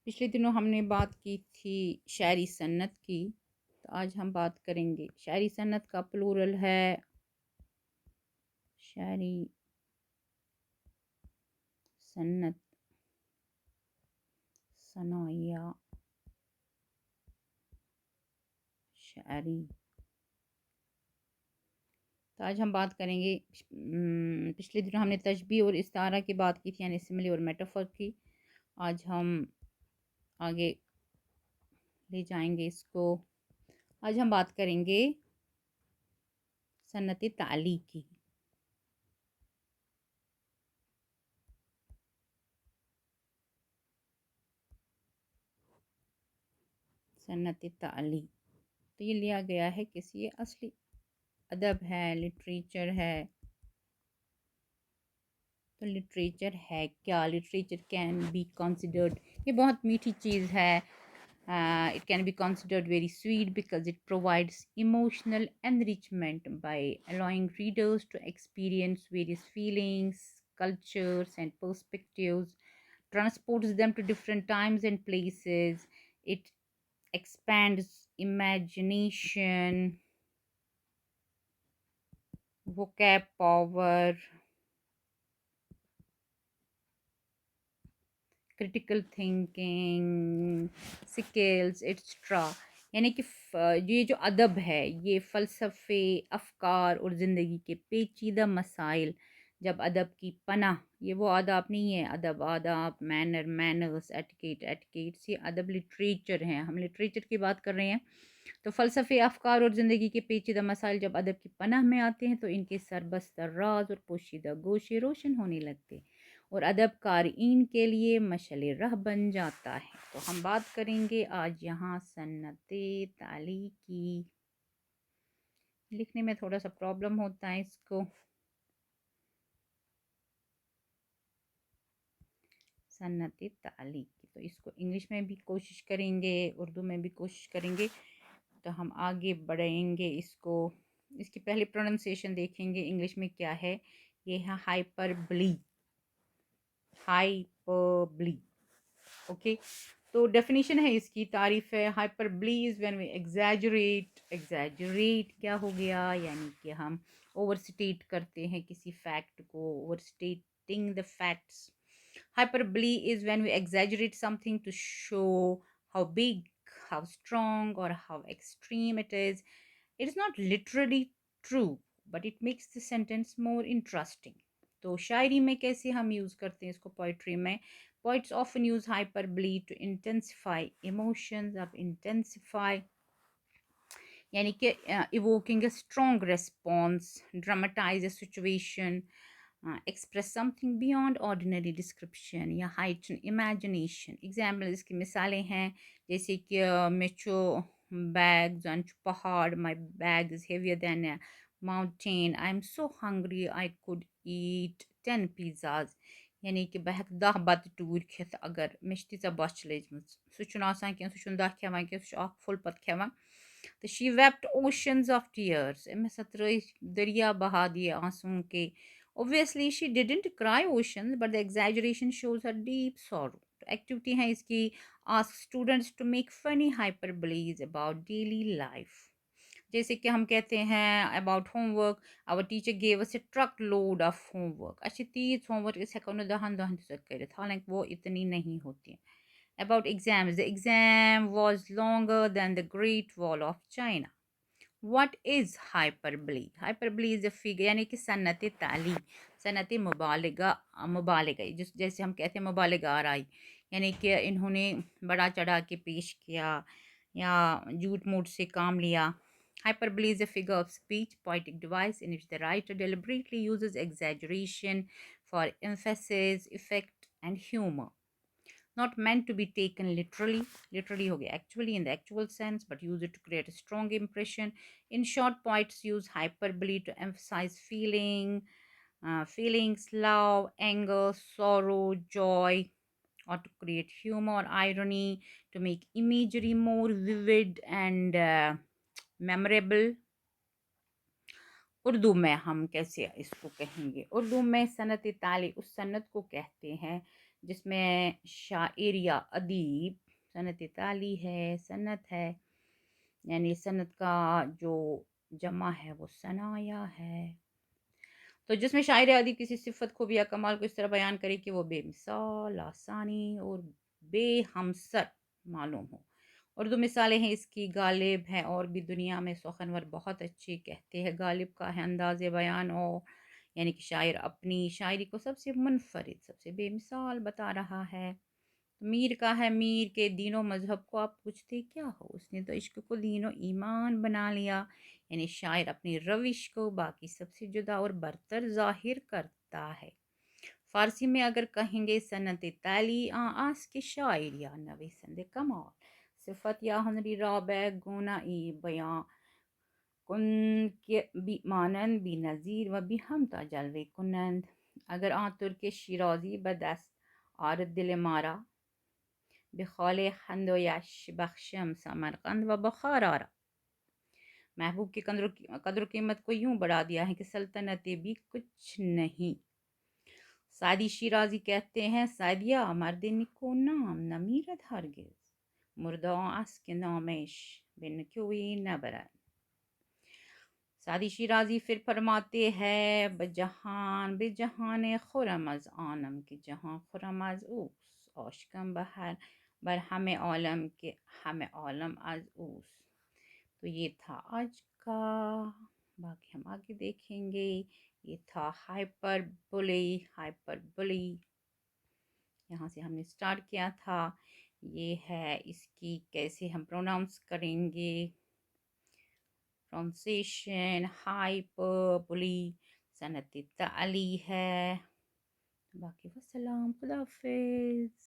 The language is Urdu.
پچھلے دنوں ہم نے بات کی تھی شاعری صنعت کی، تو آج ہم بات کریں گے شاعری صنعت کا پلورل ہے شاعری صنعت، صنایع، شاعری۔ تو آج ہم بات کریں گے پچھلے دنوں ہم نے تشبیہ اور استعارہ کی بات کی تھی، یعنی سملی اور میٹافور کی۔ آج ہم آگے لے جائیں گے اس کو۔ آج ہم بات کریں گے صنعت تعلیق کی۔ صنعت تعلیق تو یہ لیا گیا ہے کسی اصلی ادب ہے، لٹریچر ہے۔ تو لٹریچر ہے کیا؟ لٹریچر کین بی کنسیڈرڈ، یہ بہت میٹھی چیز ہے۔ It can be considered very sweet because it provides emotional enrichment by allowing readers to experience various feelings, cultures, and perspectives, transports them to different times and places. It expands imagination, vocab power, critical thinking skills etcetera, یعنی کہ یہ جو ادب ہے یہ فلسفے، افکار اور زندگی کے پیچیدہ مسائل، جب ادب کی پناہ، یہ وہ آداب نہیں ہے، ادب آداب، مینرز، ایٹیکیٹس، یہ ادب لٹریچر ہیں، ہم لٹریچر کی بات کر رہے ہیں۔ تو فلسفے، افکار اور زندگی کے پیچیدہ مسائل جب ادب کی پناہ میں آتے ہیں تو ان کے سربستہ راز اور پوشیدہ گوشے روشن ہونے لگتے اور ادب قارئین کے لیے مشعل راہ بن جاتا ہے۔ تو ہم بات کریں گے آج یہاں صنعت تعلیق کی۔ لکھنے میں تھوڑا سا پرابلم ہوتا ہے اس کو، صنعت تعلیق کی، تو اس کو انگلش میں بھی کوشش کریں گے، اردو میں بھی کوشش کریں گے۔ تو ہم آگے بڑھیں گے اس کو، اس کی پہلے پروننسیشن دیکھیں گے انگلش میں کیا ہے۔ یہ ہے ہائپربلی، ہائپربلی، اوکے۔ تو ڈیفینیشن ہے اس کی، تعریف ہے hyperbole is when we exaggerate, exaggerate کیا ہو گیا، یعنی کہ ہم اوور سٹیٹ کرتے ہیں کسی فیکٹ کو، overstating the facts. Hyperbole is when we exaggerate something to show how big, how strong, or how extreme it is. It is not literally true, but it makes the sentence more interesting. تو شاعری میں کیسے ہم یوز کرتے ہیں اس کو، پوئٹری میں poets often use hyperbole to intensify emotions of intensify، یعنی کہ evoking a strong response, dramatize a situation, express something beyond ordinary description یا heighten imagination۔ example اس کی مثالیں ہیں جیسے کہ میں چھو بیگ زن چھو پہاڑ، my bag is heavier than a mountain, I'm so hungry I could eat 10 pizzas، یعنی کہ بہٕ ہٮ۪کہٕ 10 بتہٕ ٹوٗرۍ کھٮ۪تھ اگر مےٚ چھِ تیٖژاہ بۄچھِ لٔجمٕژ۔ سُہ چھُنہٕ آسان کینٛہہ، سُہ چھُنہٕ 10 کھٮ۪وان کینٛہہ، سُہ چھُ اکھ فُل پتہٕ کھٮ۪وان۔ تو she wept oceans of tears، أمۍ ہسا ترٲے دریا بہا دیے آنسوؤں کے۔ Obviously she didn't cry oceans but the exaggeration shows her deep sorrow۔ تو ایکٹیویٹی ہے اس کی، ask students to make funny hyperboles about daily life، جیسے کہ ہم کہتے ہیں about homework، our teacher gave us a truck load of homework، اچھا تیز ہوم ورک أسۍ ہٮ۪کو نہٕ 10 دۄہن تہِ سۄ کٔرِتھ، حالانکہ وہ اتنی نہیں ہوتی ہیں۔ about exams، the exam was longer than the Great Wall of China۔ What is hyperbole؟ hyperbole is a figure، یعنی کہ صنعت تعلیق، صنعت مبالغہ، مبالغہ جیسے ہم کہتے ہیں مبالغہ آرائی، یعنی کہ انہوں نے بڑا چڑھا کے پیش کیا یا جھوٹ موٹ سے کام لیا۔ Hyperbole is a figure of speech, poetic device in which the writer deliberately uses exaggeration for emphasis, effect, and humor. Not meant to be taken literally, literally ho gaya actually in the actual sense, but use it to create a strong impression. In short, poets use hyperbole to emphasize feelings, love, anger, sorrow, joy, or to create humor or irony, to make imagery more vivid and memorable۔ Urdu میں ہم کیسے اس کو کہیں گے؟ اردو میں صنعت تعلیق اس صنعت کو کہتے ہیں جس میں شاعر یا ادیب، صنعت تعلی ہے، صنعت ہے، یعنی صنعت کا جو جمع ہے وہ صنایا ہے، تو جس میں شاعر ادیب کسی صفت کو بھی یا کمال کو اس طرح بیان کرے کہ وہ بے مثال، آسانی اور بے ہمسر معلوم ہو۔ اردو مثالیں ہیں اس کی، غالب ہیں اور بھی دنیا میں سخنور بہت اچھے کہتے ہیں غالب کا ہے انداز بیان، اور یعنی کہ شاعر اپنی شاعری کو سب سے منفرد، سب سے بے مثال بتا رہا ہے۔ میر کا ہے، میر کے دین و مذہب کو آپ پوچھتے کیا ہو، اس نے تو عشق کو دین و ایمان بنا لیا، یعنی شاعر اپنی روش کو باقی سب سے جدا اور برتر ظاہر کرتا ہے۔ فارسی میں اگر کہیں گے صنعت تعلی آس کے شاعر یا نویسند کمال، صفت یا ہنری رابع گونا ای بیاں کن کے بی مانند بی نظیر و بی ہمتا جلوے کنند، اگر ترک شیرازی بدست آرد دل مارا، بخال خند و یش بخشم سمرقند و بخارا، محبوب کی قدر و قیمت کو یوں بڑھا دیا ہے کہ سلطنت بھی کچھ نہیں۔ سعدی شیرازی کہتے ہیں سعدیہ مرد نکو نام نمیرد ہرگز، مردہ اس کے نامش بن کوئی نبرد۔ سعدی شیرازی پھر فرماتے ہیں بجہان بے جہان خرم از آنم کہ جہاں خرم از اوس، آشکم بر ہمیں عالم کے ہمیں عالم از اوس۔ تو یہ تھا آج کا، باقی ہم آگے دیکھیں گے۔ یہ تھا ہائپر بولی، ہائپر بولی یہاں سے ہم نے سٹارٹ کیا تھا۔ یہ ہے اس کی کیسے ہم پروناؤنس کریں گے، پرونسیشن ہائپر بولی، صنعت تعلی ہے۔ باقی والسلام، خدا حافظ۔